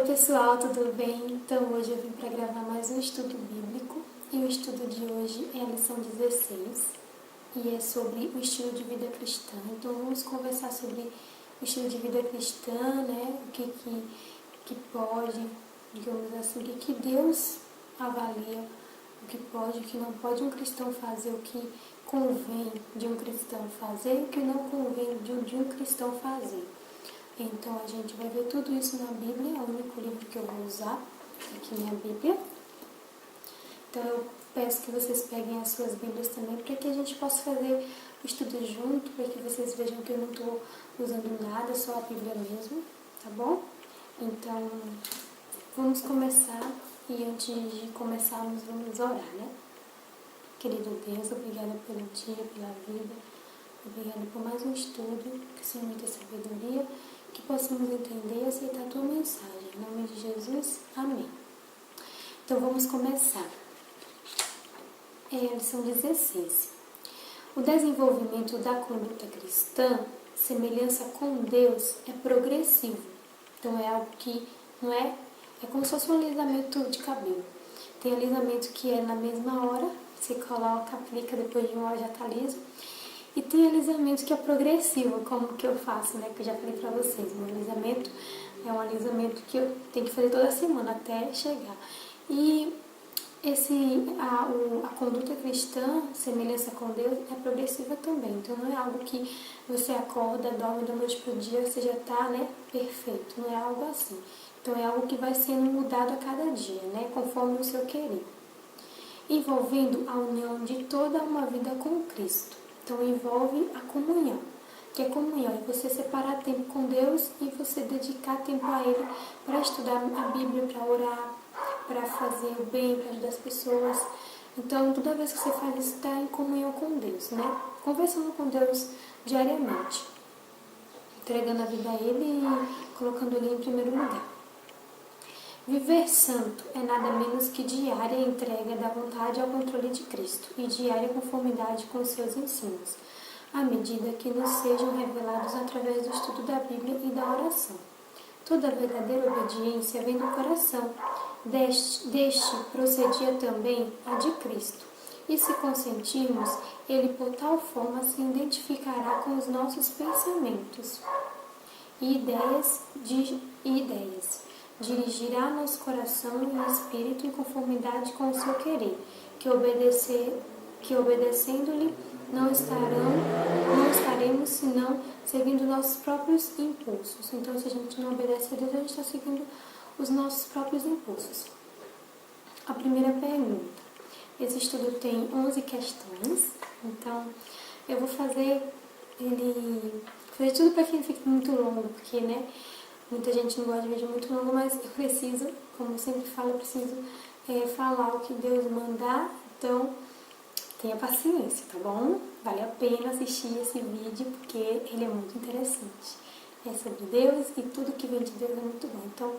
pessoal, tudo bem? Então hoje eu vim para gravar mais um estudo bíblico e o estudo de hoje é a lição 16 e é sobre o estilo de vida cristã. Então vamos conversar sobre o estilo de vida cristã, né? O que pode, digamos assim, o que Deus avalia, o que pode, o que não pode um cristão fazer, o que convém de um cristão fazer e o que não convém de um cristão fazer. Então a gente vai ver tudo isso na Bíblia, é o único livro que eu vou usar aqui na Bíblia. Então eu peço que vocês peguem as suas Bíblias também para que a gente possa fazer o estudo junto, para que vocês vejam que eu não estou usando nada, só a Bíblia mesmo, tá bom? Então vamos começar e antes de começarmos vamos orar, né? Querido Deus, obrigada pelo dia, pela vida, obrigada por mais um estudo, que o Senhor me dê sabedoria, que possamos entender e aceitar a Tua mensagem. Em nome de Jesus, amém. Então vamos começar. É a lição 16. O desenvolvimento da conduta cristã, semelhança com Deus, é progressivo. Então é algo que não é como se fosse um alisamento de cabelo. Tem alisamento que é na mesma hora, você coloca, aplica, depois de uma hora já está liso. E tem alisamento que é progressivo, como que eu faço, né? Que eu já falei pra vocês. Meu alisamento é um alisamento que eu tenho que fazer toda semana até chegar. E a conduta cristã, semelhança com Deus, é progressiva também. Então não é algo que você acorda, dorme da noite pro dia, você já tá, né, perfeito. Não é algo assim. Então é algo que vai sendo mudado a cada dia, né? Conforme o seu querer. Envolvendo a união de toda uma vida com Cristo. Então envolve a comunhão, que é comunhão, é você separar tempo com Deus e você dedicar tempo a Ele para estudar a Bíblia, para orar, para fazer o bem, para ajudar as pessoas. Então toda vez que você faz isso, está em comunhão com Deus, né? Conversando com Deus diariamente, entregando a vida a Ele e colocando Ele em primeiro lugar. Viver santo é nada menos que diária entrega da vontade ao controle de Cristo e diária conformidade com os seus ensinos, à medida que nos sejam revelados através do estudo da Bíblia e da oração. Toda verdadeira obediência vem do coração. Deste procedia também a de Cristo. E se consentirmos, ele por tal forma se identificará com os nossos pensamentos e ideias. Dirigirá nosso coração e espírito em conformidade com o seu querer, que obedecendo-lhe não estaremos senão seguindo nossos próprios impulsos. Então, se a gente não obedece a Deus, a gente está seguindo os nossos próprios impulsos. A primeira pergunta. Esse estudo tem 11 questões, então eu vou fazer tudo para que ele fique muito longo, porque, né? Muita gente não gosta de vídeo muito longo, mas eu preciso, como eu sempre falo, eu preciso falar o que Deus mandar. Então, tenha paciência, tá bom? Vale a pena assistir esse vídeo, porque ele é muito interessante. É sobre Deus e tudo que vem de Deus é muito bom. Então,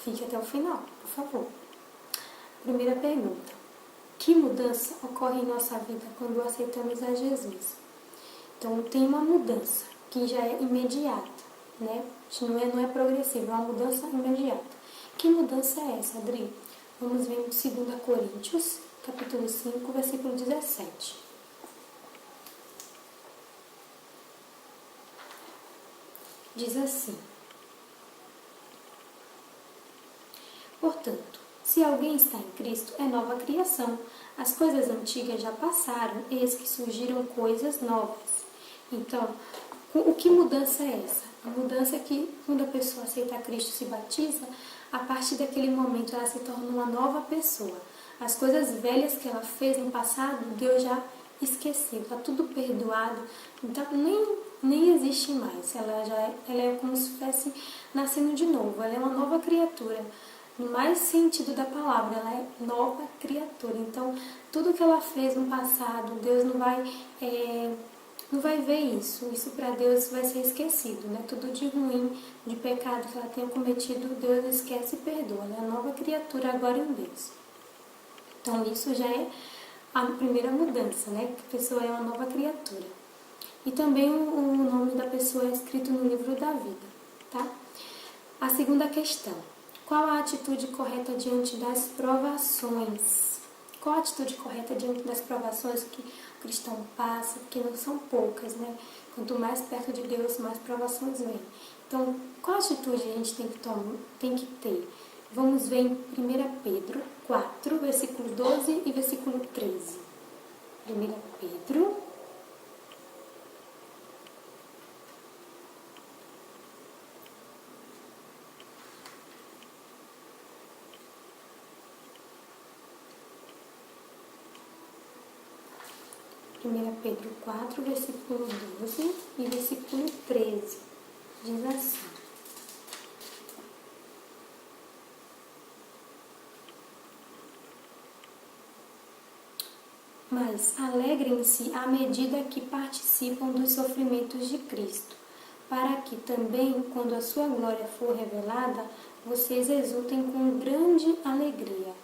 fique até o final, por favor. Primeira pergunta. Que mudança ocorre em nossa vida quando aceitamos a Jesus? Então, tem uma mudança que já é imediata, né? Não é progressiva, é uma mudança imediata. Que mudança é essa, Adri? Vamos ver em 2 Coríntios, capítulo 5, versículo 17. Diz assim: Portanto, se alguém está em Cristo, é nova criação. As coisas antigas já passaram, eis que surgiram coisas novas. Então, o que mudança é essa? A mudança é que quando a pessoa aceita Cristo e se batiza, a partir daquele momento ela se torna uma nova pessoa. As coisas velhas que ela fez no passado, Deus já esqueceu, está tudo perdoado, então nem existe mais. Ela é como se estivesse nascendo de novo, ela é uma nova criatura. No mais sentido da palavra, ela é nova criatura. Então, tudo que ela fez no passado, Deus não vai ver isso. Isso para Deus vai ser esquecido, né? Tudo de ruim, de pecado que ela tenha cometido, Deus esquece e perdoa. Ela é a nova criatura agora em Deus. Então, isso já é a primeira mudança, né? Que a pessoa é uma nova criatura. E também o nome da pessoa é escrito no livro da vida, tá? A segunda questão. Qual a atitude correta diante das provações? Qual a atitude correta diante das provações que o cristão passa? Porque não são poucas, né? Quanto mais perto de Deus, mais provações vêm. Então, qual atitude a gente tem que ter? Vamos ver em 1 Pedro 4, versículo 12 e versículo 13. 1 Pedro 1 Pedro 4, versículo 12 e versículo 13. Diz assim: Mas alegrem-se à medida que participam dos sofrimentos de Cristo, para que também, quando a sua glória for revelada, vocês exultem com grande alegria.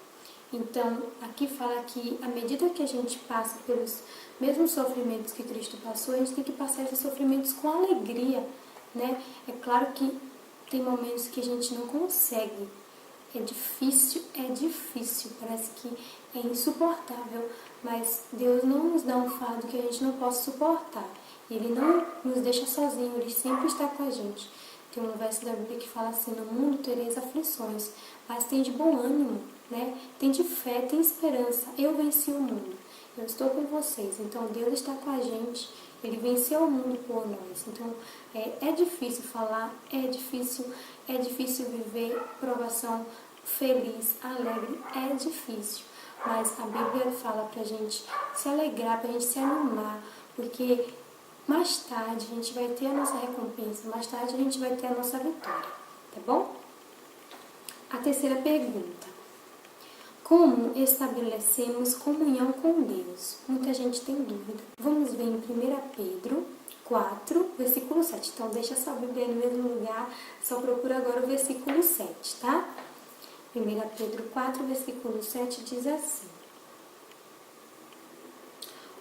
Então, aqui fala que à medida que a gente passa pelos mesmos sofrimentos que Cristo passou, a gente tem que passar esses sofrimentos com alegria, né? É claro que tem momentos que a gente não consegue. É difícil, parece que é insuportável, mas Deus não nos dá um fardo que a gente não possa suportar. Ele não nos deixa sozinho, Ele sempre está com a gente. Tem um verso da Bíblia que fala assim: no mundo tereis aflições, mas tem de bom ânimo, né? Tem de fé, tem esperança. Eu venci o mundo, eu estou com vocês. Então Deus está com a gente, Ele venceu o mundo por nós. Então é difícil falar, é difícil viver provação feliz, alegre, é difícil. Mas a Bíblia fala pra gente se alegrar, pra gente se animar, porque mais tarde a gente vai ter a nossa recompensa, mais tarde a gente vai ter a nossa vitória, tá bom? A terceira pergunta: como estabelecemos comunhão com Deus? Muita gente tem dúvida. Vamos ver em 1 Pedro 4, versículo 7. Então deixa sua Bíblia no mesmo lugar, só procura agora o versículo 7, tá? 1 Pedro 4, versículo 7 diz assim: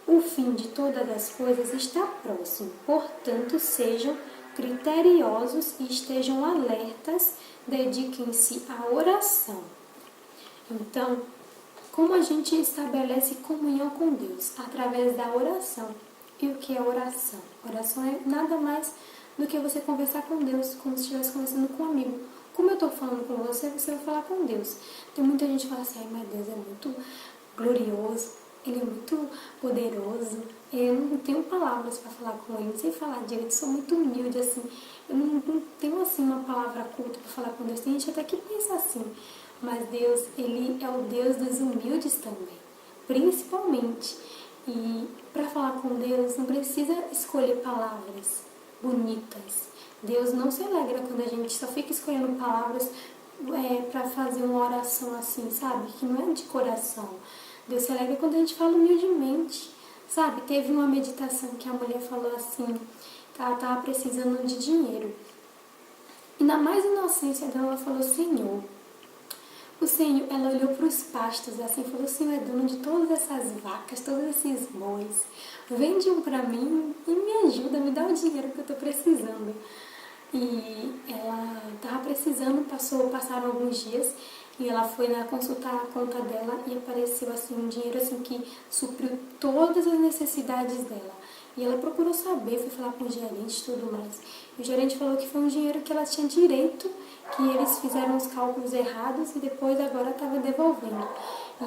o fim de todas as coisas está próximo, portanto, sejam criteriosos e estejam alertas, dediquem-se à oração. Então, como a gente estabelece comunhão com Deus? Através da oração. E o que é oração? Oração é nada mais do que você conversar com Deus, como se estivesse conversando com um amigo. Como eu estou falando com você, você vai falar com Deus. Tem muita gente que fala assim: ai, mas Deus é muito glorioso, Ele é muito poderoso, eu não tenho palavras para falar com Ele, não sei falar direito, sou muito humilde, assim, eu não tenho, assim, uma palavra culta para falar com Deus. Tem gente até que pensa assim, mas Deus, Ele é o Deus dos humildes também, principalmente. E para falar com Deus, não precisa escolher palavras bonitas. Deus não se alegra quando a gente só fica escolhendo palavras para fazer uma oração assim, sabe? Que não é de coração. Deus se alegra quando a gente fala humildemente, sabe? Teve uma meditação que a mulher falou assim, que ela estava precisando de dinheiro. E na mais inocência dela, ela falou: Senhor, o Senhor, ela olhou para os pastos assim, falou: o Senhor é dono de todas essas vacas, todos esses bois. Vende um para mim e me ajuda, me dá o dinheiro que eu estou precisando. E ela estava precisando, passaram alguns dias e ela foi lá consultar a conta dela e apareceu assim um dinheiro assim que supriu todas as necessidades dela. E ela procurou saber, foi falar com o gerente e tudo mais. E o gerente falou que foi um dinheiro que ela tinha direito, que eles fizeram os cálculos errados e depois agora estava devolvendo.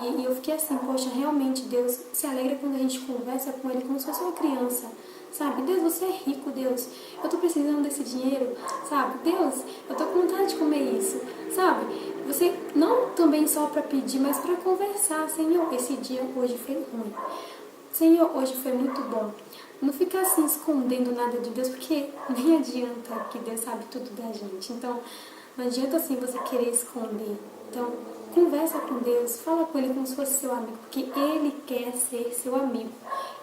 E eu fiquei assim: poxa, realmente Deus se alegra quando a gente conversa com Ele como se fosse uma criança. Sabe? Deus, você é rico, Deus. Eu tô precisando desse dinheiro, sabe? Deus, eu tô com vontade de comer isso, sabe? Você não também só para pedir, mas para conversar. Senhor, esse dia hoje foi ruim. Senhor, hoje foi muito bom. Não ficar assim escondendo nada de Deus, porque nem adianta, que Deus sabe tudo da gente. Então, não adianta assim você querer esconder. Então, conversa com Deus, fala com Ele como se fosse seu amigo, porque Ele quer ser seu amigo.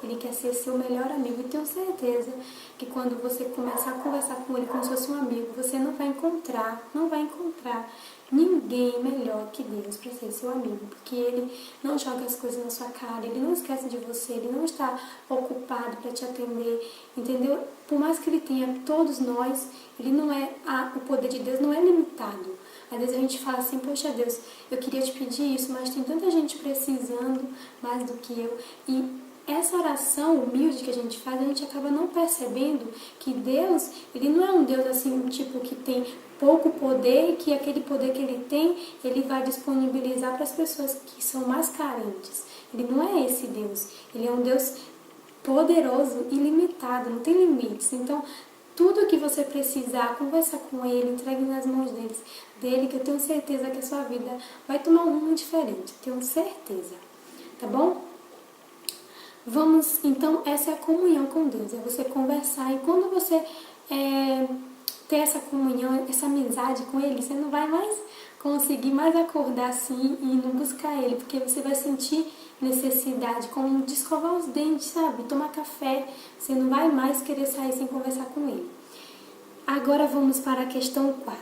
Ele quer ser seu melhor amigo. E tenho certeza que quando você começar a conversar com Ele como se fosse um amigo, você não vai encontrar ninguém melhor que Deus para ser seu amigo. Porque Ele não joga as coisas na sua cara, Ele não esquece de você, Ele não está ocupado para te atender, entendeu? Por mais que Ele tenha todos nós, Ele não é, o poder de Deus não é limitado. Às vezes a gente fala assim, poxa Deus, eu queria te pedir isso, mas tem tanta gente precisando mais do que eu. E essa oração humilde que a gente faz, a gente acaba não percebendo que Deus, Ele não é um Deus assim, tipo, que tem pouco poder e que aquele poder que Ele tem, Ele vai disponibilizar para as pessoas que são mais carentes. Ele não é esse Deus. Ele é um Deus poderoso, ilimitado, não tem limites. Então, tudo que você precisar, conversa com Ele, entregue nas mãos dele, que eu tenho certeza que a sua vida vai tomar um rumo diferente. Tenho certeza. Tá bom? Vamos, então, essa é a comunhão com Deus, é você conversar. E quando você ter essa comunhão, essa amizade com Ele, você não vai mais conseguir mais acordar assim e não buscar Ele, porque você vai sentir necessidade, como de escovar os dentes, sabe? Tomar café, você não vai mais querer sair sem conversar com Ele. Agora vamos para a questão 4.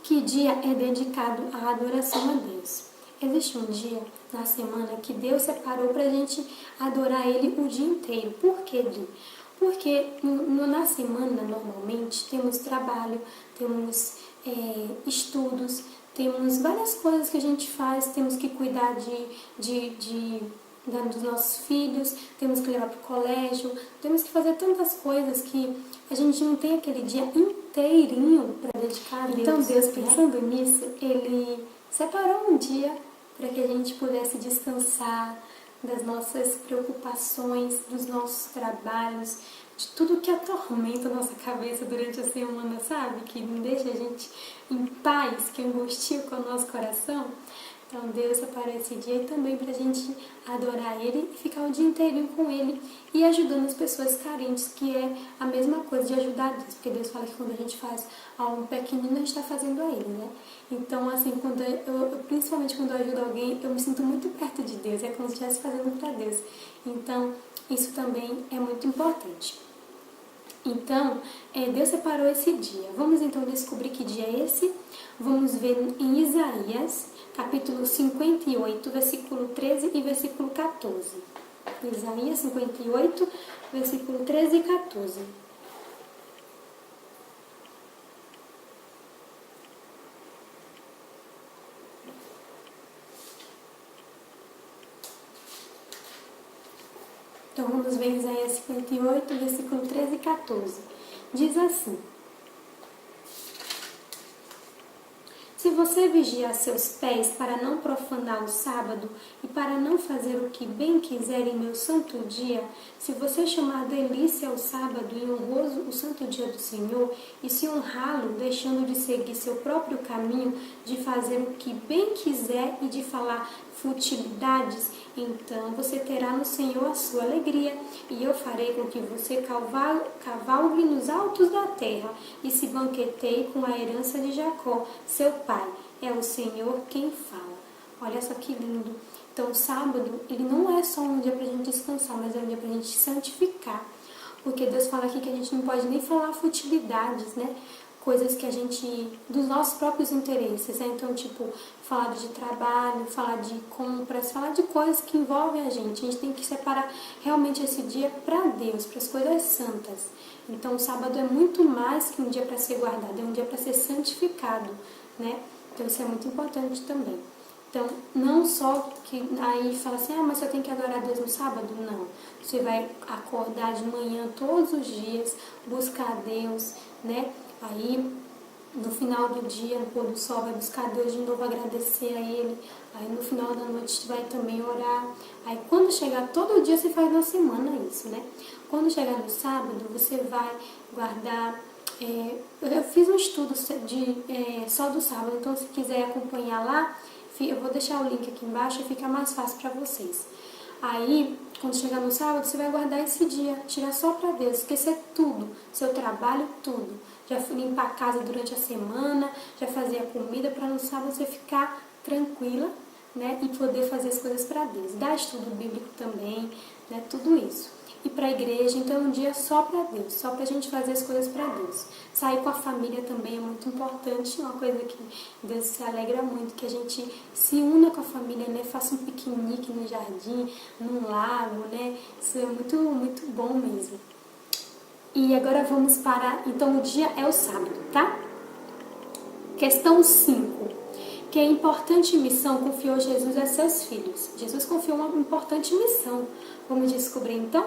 Que dia é dedicado à adoração a Deus? Existe um dia na semana que Deus separou para a gente adorar Ele o dia inteiro. Por que, Dri? Porque na semana, normalmente, temos trabalho, temos estudos, temos várias coisas que a gente faz, temos que cuidar dos nossos filhos, temos que levar para o colégio, temos que fazer tantas coisas que a gente não tem aquele dia inteirinho para dedicar a Deus. Então Deus, pensando nisso, Ele separou um dia para que a gente pudesse descansar das nossas preocupações, dos nossos trabalhos, de tudo que atormenta a nossa cabeça durante a semana, sabe? Que não deixa a gente em paz, que angustia com o nosso coração. Então Deus separou esse dia também para a gente adorar Ele e ficar o dia inteiro com Ele e ajudando as pessoas carentes, que é a mesma coisa de ajudar Deus, porque Deus fala que quando a gente faz a um pequenino, a gente está fazendo a Ele, né? Então, assim, principalmente quando eu ajudo alguém, eu me sinto muito perto de Deus, é como se eu estivesse fazendo para Deus. Então, isso também é muito importante. Então, Deus separou esse dia. Vamos então descobrir que dia é esse? Vamos ver em Isaías, capítulo 58, versículo 13 e versículo 14. Isaías 58, versículo 13 e 14. Então vamos ver Isaías 58, versículo 13 e 14. Diz assim: Se você vigiar seus pés para não profanar o sábado e para não fazer o que bem quiser em meu santo dia, se você chamar delícia o sábado e honroso o santo dia do Senhor, e se honrá-lo, deixando de seguir seu próprio caminho, de fazer o que bem quiser e de falar futilidades, então você terá no Senhor a sua alegria, e eu farei com que você cavalgue nos altos da terra e se banqueteie com a herança de Jacó, seu pai. É o Senhor quem fala. Olha só que lindo. Então, o sábado, ele não é só um dia para a gente descansar, mas é um dia para a gente santificar. Porque Deus fala aqui que a gente não pode nem falar futilidades, né? Coisas que a gente, dos nossos próprios interesses, né? Então, tipo, falar de trabalho, falar de compras, falar de coisas que envolvem a gente. A gente tem que separar realmente esse dia para Deus, para as coisas santas. Então, o sábado é muito mais que um dia para ser guardado, é um dia para ser santificado, né? Então, isso é muito importante também. Então, não só que aí fala assim, mas eu tenho que adorar a Deus no sábado. Não. Você vai acordar de manhã todos os dias, buscar a Deus, né? Aí, no final do dia, no pôr do sol, vai buscar Deus de novo, agradecer a Ele. Aí, no final da noite, vai também orar. Aí, quando chegar todo dia, você faz na semana isso, né? Quando chegar no sábado, você vai guardar... eu fiz um estudo só do sábado, então, se quiser acompanhar lá, eu vou deixar o link aqui embaixo e fica mais fácil para vocês. Aí, quando chegar no sábado, você vai guardar esse dia, tirar só para Deus, esquecer tudo, seu trabalho, tudo. Já limpar a casa durante a semana, já fazer a comida, para no sábado você ficar tranquila, né, e poder fazer as coisas para Deus. Dar estudo bíblico também, né, tudo isso. Ir para a igreja, então é um dia só para Deus, só para a gente fazer as coisas para Deus. Sair com a família também é muito importante, uma coisa que Deus se alegra muito, que a gente se una com a família, né? Faça um piquenique no jardim, num lago, né? Isso é muito, muito bom mesmo. E agora vamos para... Então o dia é o sábado, tá? Questão 5. Que importante missão confiou Jesus a seus filhos? Jesus confiou uma importante missão. Vamos descobrir então?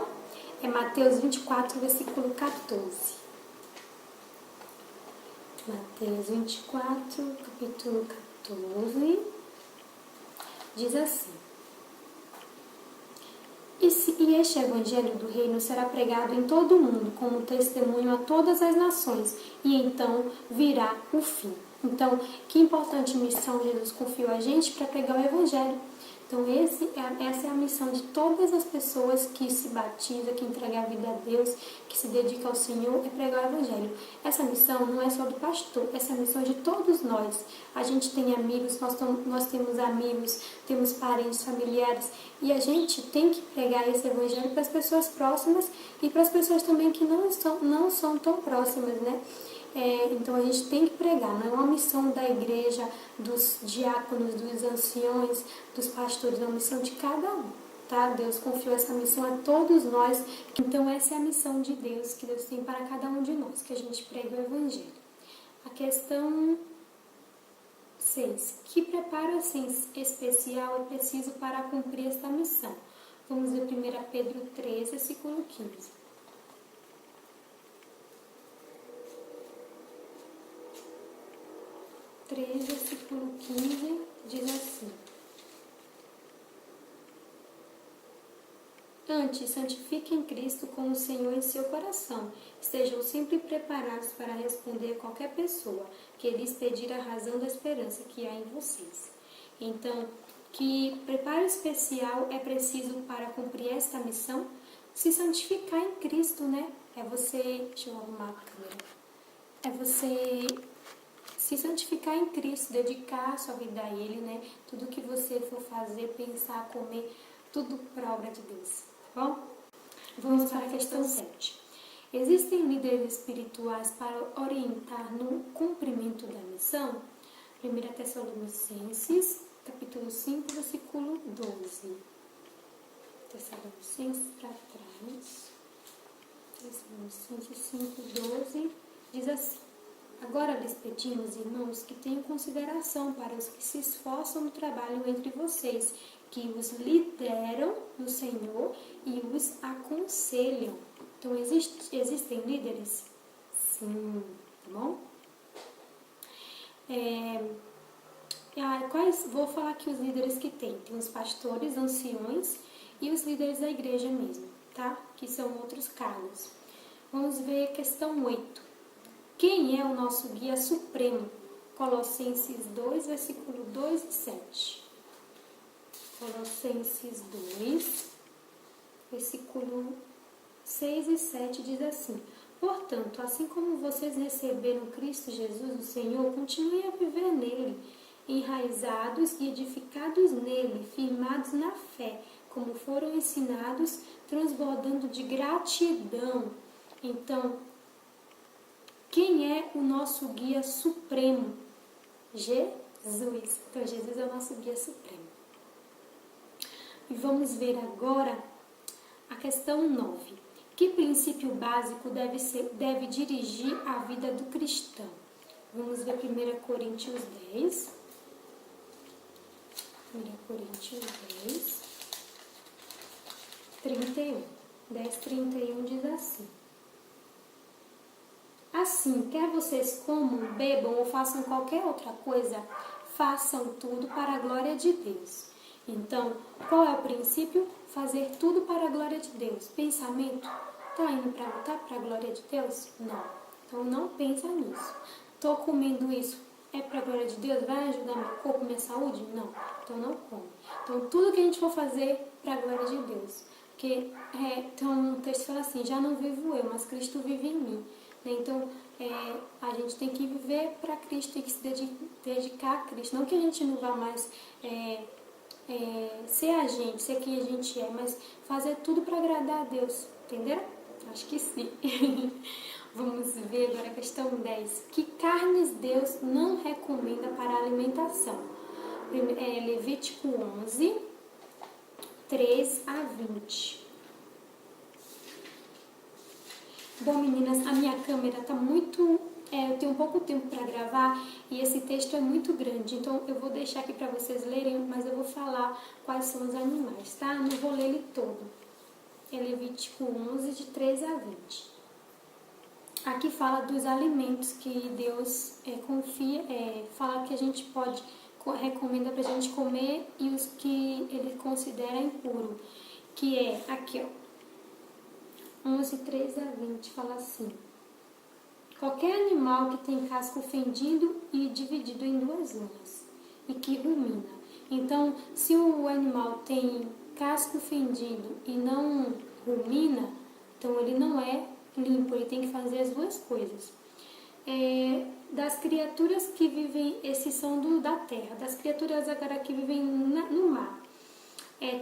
É Mateus 24, versículo 14. Mateus 24, capítulo 14, diz assim: E este evangelho do reino será pregado em todo o mundo como testemunho a todas as nações, e então virá o fim. Então, que importante missão Jesus confiou a gente para pregar o evangelho. Então, essa é a missão de todas as pessoas que se batizam, que entregam a vida a Deus, que se dedicam ao Senhor, é pregar o evangelho. Essa missão não é só do pastor, essa é a missão de todos nós. A gente tem amigos, nós temos amigos, temos parentes, familiares, e a gente tem que pregar esse evangelho para as pessoas próximas e para as pessoas também que não são tão próximas, né? Então a gente tem que pregar, não é uma missão da igreja, dos diáconos, dos anciões, dos pastores, é uma missão de cada um, tá? Deus confiou essa missão a todos nós, então essa é a missão de Deus, que Deus tem para cada um de nós, que a gente pregue o evangelho. A questão 6. Que preparo especial é preciso para cumprir esta missão? Vamos ver 1 Pedro 3, versículo 15. 3, versículo 15, diz assim: Antes, santifiquem Cristo como Senhor em seu coração. Estejam sempre preparados para responder a qualquer pessoa que lhes pedir a razão da esperança que há em vocês. Então, que preparo especial é preciso para cumprir esta missão? Se santificar em Cristo, né? Deixa eu arrumar a câmera. É você se santificar em Cristo, dedicar a sua vida a Ele, né? Tudo que você for fazer, pensar, comer, tudo para a obra de Deus, tá bom? Vamos para a questão 7. Existem líderes espirituais para orientar no cumprimento da missão? 1 Tessalonicenses, capítulo 5, versículo 12. Tessalonicenses para trás. Tessalonicenses 5, 12, diz assim: Agora lhes pedimos, irmãos, que tenham consideração para os que se esforçam no trabalho entre vocês, que os lideram no Senhor e os aconselham. Então, existem líderes? Sim, tá bom? Vou falar aqui os líderes que tem. Tem os pastores, anciões e os líderes da igreja mesmo, tá? Que são outros cargos. Vamos ver a questão 8. Quem é o nosso guia supremo? Colossenses 2, versículo 2 e 7. Colossenses 2, versículo 6 e 7 diz assim: Portanto, assim como vocês receberam Cristo Jesus, o Senhor, continuem a viver nele, enraizados e edificados nele, firmados na fé, como foram ensinados, transbordando de gratidão. Então, quem é o nosso guia supremo? Jesus. Então, Jesus é o nosso guia supremo. E vamos ver agora a questão 9. Que princípio básico deve dirigir a vida do cristão? Vamos ver 1 Coríntios 10. 1 Coríntios 10, 31. 10, 31 diz assim: Assim, quer vocês comam, bebam ou façam qualquer outra coisa, façam tudo para a glória de Deus. Então, qual é o princípio? Fazer tudo para a glória de Deus. Pensamento? Está indo para lutar para a glória de Deus? Não. Então, não pensa nisso. Estou comendo isso, é para a glória de Deus? Vai ajudar meu corpo, minha saúde? Não. Então, não come. Então, tudo que a gente for fazer para a glória de Deus. Porque, então, o texto fala assim: já não vivo eu, mas Cristo vive em mim. Então, a gente tem que viver para Cristo, tem que se dedicar a Cristo. Não que a gente não vá mais ser a gente, ser quem a gente é, mas fazer tudo para agradar a Deus, entenderam? Acho que sim. Vamos ver agora a questão 10. Que carnes Deus não recomenda para a alimentação? Levítico 11, 3 a 20. Bom, meninas, a minha câmera tá muito eu tenho pouco tempo para gravar e esse texto é muito grande, então eu vou deixar aqui para vocês lerem, mas eu vou falar quais são os animais, tá? Não vou ler ele todo. É Levítico 11, de 13 a 20. Aqui fala dos alimentos que Deus fala que a gente recomenda para a gente comer e os que ele considera impuro, que é aqui, ó, 11, 13 a 20, fala assim: qualquer animal que tem casco fendido e dividido em duas zonas e que rumina. Então, se o animal tem casco fendido e não rumina, então ele não é limpo, ele tem que fazer as duas coisas. Das criaturas que vivem, esses são da terra, das criaturas agora que vivem no mar,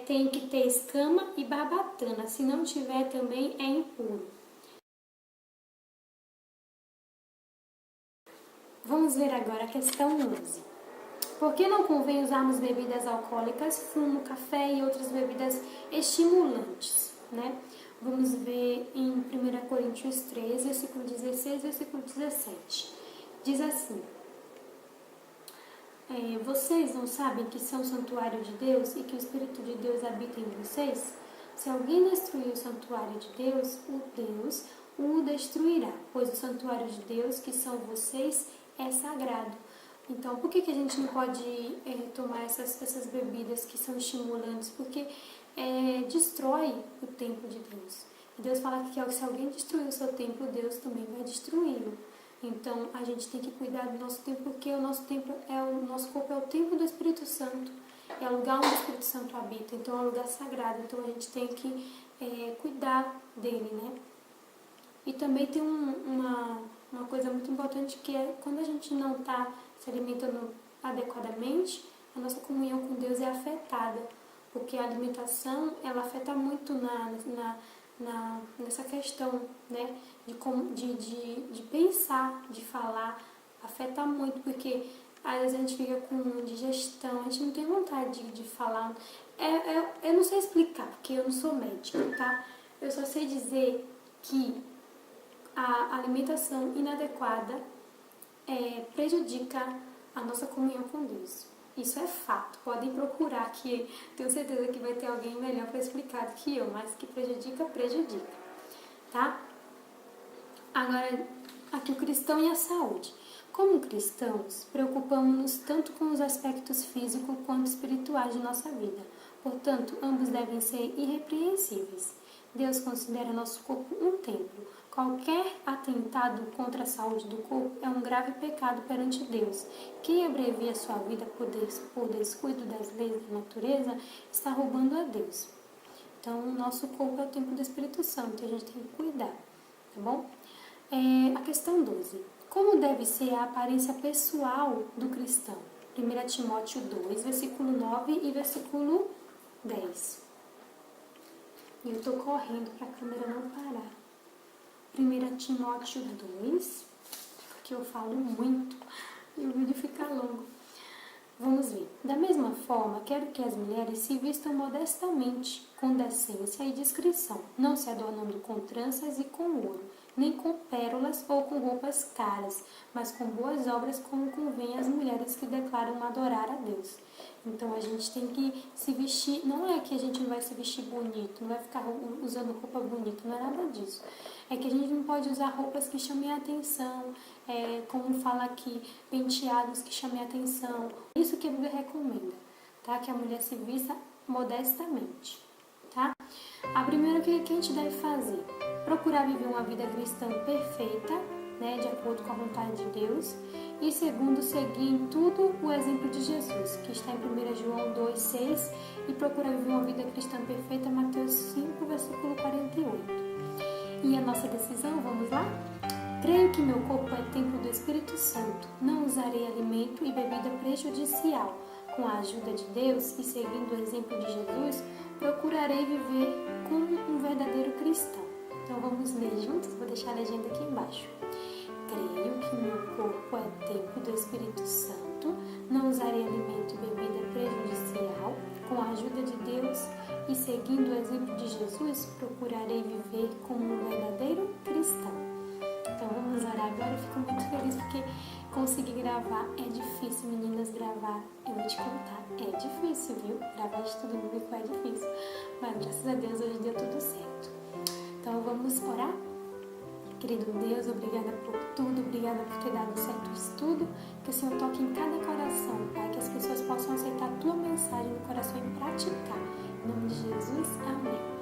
tem que ter escama e barbatana, se não tiver também é impuro. Vamos ver agora a questão 11. Por que não convém usarmos bebidas alcoólicas, fumo, café e outras bebidas estimulantes, né? Vamos ver em 1 Coríntios 3, versículo 16 e versículo 17. Diz assim: vocês não sabem que são o santuário de Deus e que o Espírito de Deus habita em vocês? Se alguém destruir o santuário de Deus o destruirá, pois o santuário de Deus, que são vocês, é sagrado. Então, por que a gente não pode tomar essas bebidas que são estimulantes? Porque destrói o templo de Deus. E Deus fala que se alguém destruir o seu templo, Deus também vai destruí-lo. Então, a gente tem que cuidar do nosso templo, porque o nosso corpo é o templo do Espírito Santo. É o lugar onde o Espírito Santo habita. Então, é um lugar sagrado. Então, a gente tem que cuidar dele, né? E também tem uma coisa muito importante, que é quando a gente não está se alimentando adequadamente, a nossa comunhão com Deus é afetada, porque a alimentação, ela afeta muito nessa questão, né, de pensar, de falar, afeta muito, porque às vezes a gente fica com digestão, a gente não tem vontade de falar. Eu não sei explicar, porque eu não sou médica, tá? Eu só sei dizer que a alimentação inadequada prejudica a nossa comunhão com Deus. Isso é fato. Podem procurar, que tenho certeza que vai ter alguém melhor para explicar do que eu, mas que prejudica, tá? Agora, aqui o cristão e a saúde. Como cristãos, preocupamos-nos tanto com os aspectos físicos quanto espirituais de nossa vida. Portanto, ambos devem ser irrepreensíveis. Deus considera nosso corpo um templo. Qualquer atentado contra a saúde do corpo é um grave pecado perante Deus. Quem abrevia sua vida por descuido das leis da natureza está roubando a Deus. Então, o nosso corpo é o templo do Espírito Santo, a gente tem que cuidar, tá bom? A questão 12. Como deve ser a aparência pessoal do cristão? 1 Timóteo 2, versículo 9 e versículo 10. E eu estou correndo para a câmera não parar. 1 Timóteo 2, porque eu falo muito e o vídeo fica longo. Vamos ver. Da mesma forma, quero que as mulheres se vistam modestamente, com decência e discrição, não se adornando com tranças e com ouro, nem com pérolas ou com roupas caras, mas com boas obras, como convém às mulheres que declaram adorar a Deus. Então a gente tem que se vestir, não é que a gente não vai se vestir bonito, não vai ficar usando roupa bonita, não é nada disso. É que a gente não pode usar roupas que chamem a atenção, como fala aqui, penteados que chamem a atenção. Isso que a Bíblia recomenda, tá? Que a mulher se vista modestamente, tá? A primeira que a gente deve fazer, procurar viver uma vida cristã perfeita, né, de acordo com a vontade de Deus. E segundo, seguir em tudo o exemplo de Jesus, que está em 1 João 2,6, e procurar viver uma vida cristã perfeita, Mateus 5, versículo 48. E a nossa decisão, vamos lá? Creio que meu corpo é templo do Espírito Santo. Não usarei alimento e bebida prejudicial. Com a ajuda de Deus e seguindo o exemplo de Jesus, procurarei viver como um verdadeiro cristão. Então vamos ler juntos? Vou deixar a legenda aqui embaixo. Creio que meu corpo é templo do Espírito Santo. Não usarei alimento e bebida prejudicial. Com a ajuda de Deus e seguindo o exemplo de Jesus, procurarei viver como um verdadeiro cristão. Então Então vamos orar agora. Eu fico muito feliz porque conseguir gravar é difícil, meninas, gravar. Eu vou te contar, é difícil, viu? Gravar estudo bíblico é difícil. Mas graças a Deus hoje deu tudo certo. Então vamos orar? Querido Deus, obrigada por tudo, obrigada por ter dado certo o estudo, que o Senhor toque em cada coração, Pai, que as pessoas possam aceitar a Tua mensagem no coração e praticar. Em nome de Jesus, amém.